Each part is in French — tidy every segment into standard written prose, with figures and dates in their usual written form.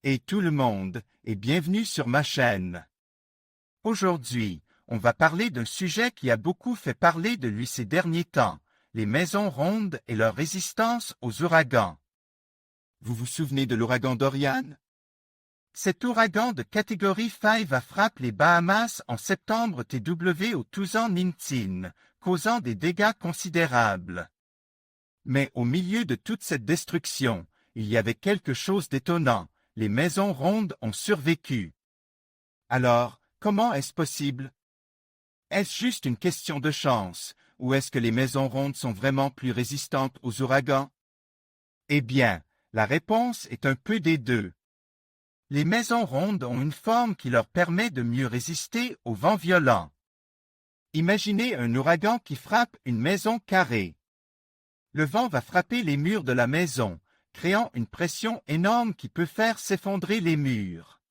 Et tout le monde, et bienvenue sur ma chaîne. Aujourd'hui, on va parler d'un sujet qui a beaucoup fait parler de lui ces derniers temps, les maisons rondes et leur résistance aux ouragans. Vous vous souvenez de l'ouragan Dorian? Cet ouragan de catégorie 5 a frappé les Bahamas en septembre TW au Tuzan-Nintin, causant des dégâts considérables. Mais au milieu de toute cette destruction, il y avait quelque chose d'étonnant. Les maisons rondes ont survécu. Alors, comment est-ce possible? Est-ce juste une question de chance, ou est-ce que les maisons rondes sont vraiment plus résistantes aux ouragans? Eh bien, la réponse est un peu des deux. Les maisons rondes ont une forme qui leur permet de mieux résister aux vents violents. Imaginez un ouragan qui frappe une maison carrée. Le vent va frapper les murs de la maison, créant une pression énorme qui peut faire s'effondrer les murs.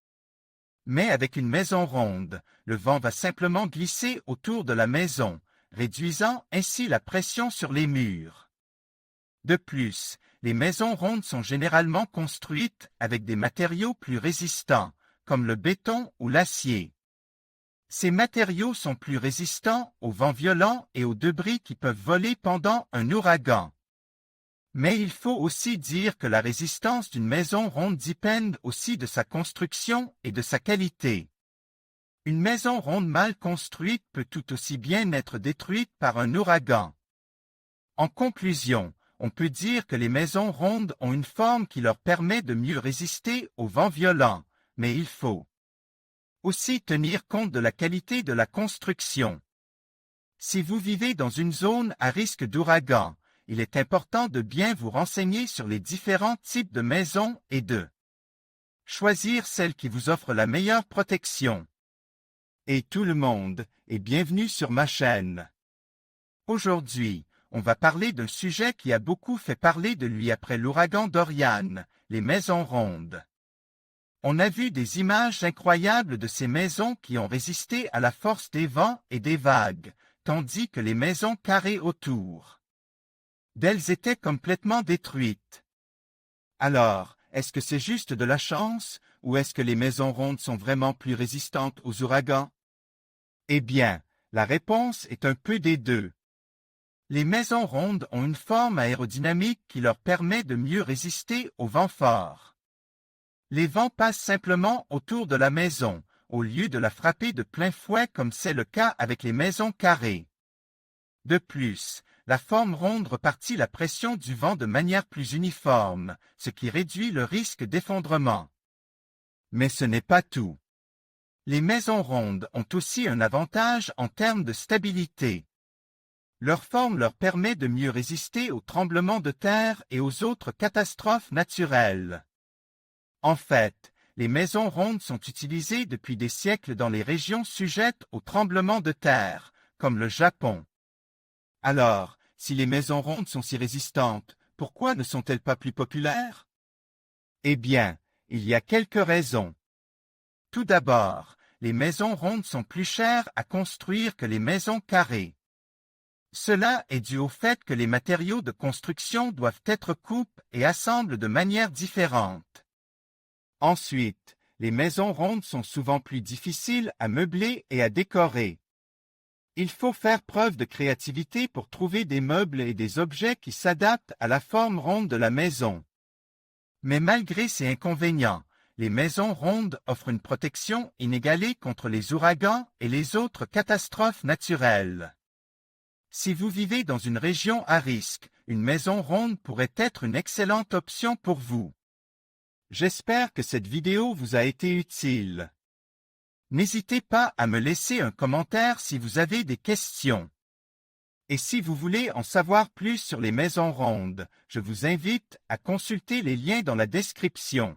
Mais avec une maison ronde, le vent va simplement glisser autour de la maison, réduisant ainsi la pression sur les murs. De plus, les maisons rondes sont généralement construites avec des matériaux plus résistants, comme le béton ou l'acier. Ces matériaux sont plus résistants aux vents violents et aux débris qui peuvent voler pendant un ouragan. Mais il faut aussi dire que la résistance d'une maison ronde dépend aussi de sa construction et de sa qualité. Une maison ronde mal construite peut tout aussi bien être détruite par un ouragan. En conclusion, on peut dire que les maisons rondes ont une forme qui leur permet de mieux résister aux vents violents, mais il faut aussi tenir compte de la qualité de la construction. Si vous vivez dans une zone à risque d'ouragan, il est important de bien vous renseigner sur les différents types de maisons et de choisir celle qui vous offre la meilleure protection. Et tout le monde, et bienvenue sur ma chaîne. Aujourd'hui, on va parler d'un sujet qui a beaucoup fait parler de lui après l'ouragan Dorian, les maisons rondes. On a vu des images incroyables de ces maisons qui ont résisté à la force des vents et des vagues, tandis que les maisons carrées autour d'elles étaient complètement détruites. Alors, est-ce que c'est juste de la chance, ou est-ce que les maisons rondes sont vraiment plus résistantes aux ouragans? Eh bien, la réponse est un peu des deux. Les maisons rondes ont une forme aérodynamique qui leur permet de mieux résister aux vents forts. Les vents passent simplement autour de la maison, au lieu de la frapper de plein fouet comme c'est le cas avec les maisons carrées. De plus, la forme ronde répartit la pression du vent de manière plus uniforme, ce qui réduit le risque d'effondrement. Mais ce n'est pas tout. Les maisons rondes ont aussi un avantage en termes de stabilité. Leur forme leur permet de mieux résister aux tremblements de terre et aux autres catastrophes naturelles. En fait, les maisons rondes sont utilisées depuis des siècles dans les régions sujettes aux tremblements de terre, comme le Japon. Alors, si les maisons rondes sont si résistantes, pourquoi ne sont-elles pas plus populaires? Eh bien, il y a quelques raisons. Tout d'abord, les maisons rondes sont plus chères à construire que les maisons carrées. Cela est dû au fait que les matériaux de construction doivent être coupés et assemblés de manière différente. Ensuite, les maisons rondes sont souvent plus difficiles à meubler et à décorer. Il faut faire preuve de créativité pour trouver des meubles et des objets qui s'adaptent à la forme ronde de la maison. Mais malgré ces inconvénients, les maisons rondes offrent une protection inégalée contre les ouragans et les autres catastrophes naturelles. Si vous vivez dans une région à risque, une maison ronde pourrait être une excellente option pour vous. J'espère que cette vidéo vous a été utile. N'hésitez pas à me laisser un commentaire si vous avez des questions. Et si vous voulez en savoir plus sur les maisons rondes, je vous invite à consulter les liens dans la description.